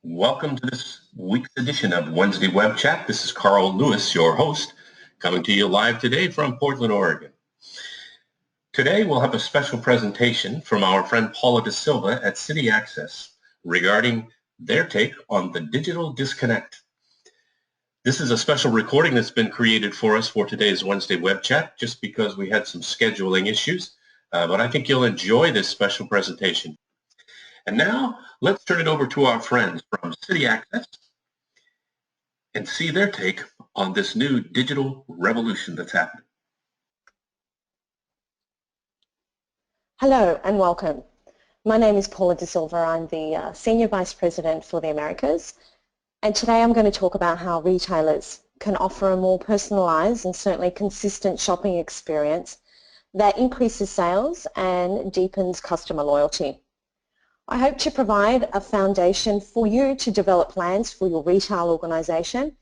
Welcome to this week's edition of Wednesday Web Chat. This is Carl Lewis, your host, coming to you live today from Portland, Oregon. Today we'll have a special presentation from our friend Paula De Silva at Citixsys regarding their take on the digital disconnect. This is a special recording that's been created for us for today's Wednesday Web Chat just because we had some scheduling issues, but I think you'll enjoy this special presentation. And now, let's turn it over to our friends from Citixsys and see their take on this new digital revolution that's happening. Hello and welcome. My name is Paula De Silva. I'm the Senior Vice President for the Americas, and today I'm going to talk about how retailers can offer a more personalized and certainly consistent shopping experience that increases sales and deepens customer loyalty. I hope to provide a foundation for you to develop plans for your retail organisation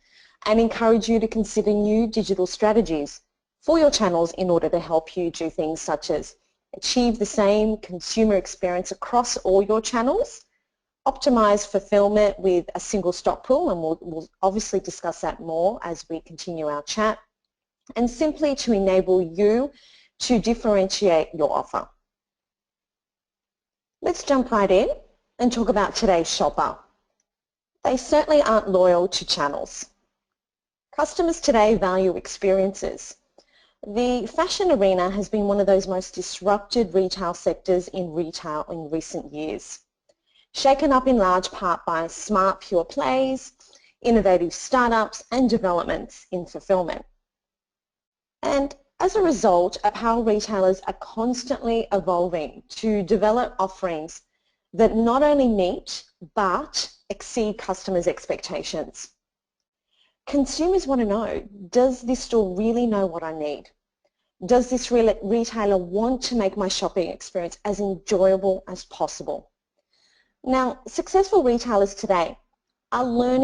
and encourage you to consider new digital strategies for your channels in order to help you do things such as achieve the same consumer experience across all your channels, optimize fulfillment with a single stock pool, and we'll obviously discuss that more as we continue our chat, and simply to enable you to differentiate your offer. Let's jump right in and talk about today's shopper. They certainly aren't loyal to channels. Customers today value experiences. The fashion arena has been one of those most disrupted retail sectors in retail in recent years, shaken up in large part by smart pure plays, innovative startups and developments in fulfillment. And as a result of how retailers are constantly evolving to develop offerings that not only meet but exceed customers' expectations. Consumers want to know, does this store really know what I need? Does this retailer want to make my shopping experience as enjoyable as possible? Now, successful retailers today are learning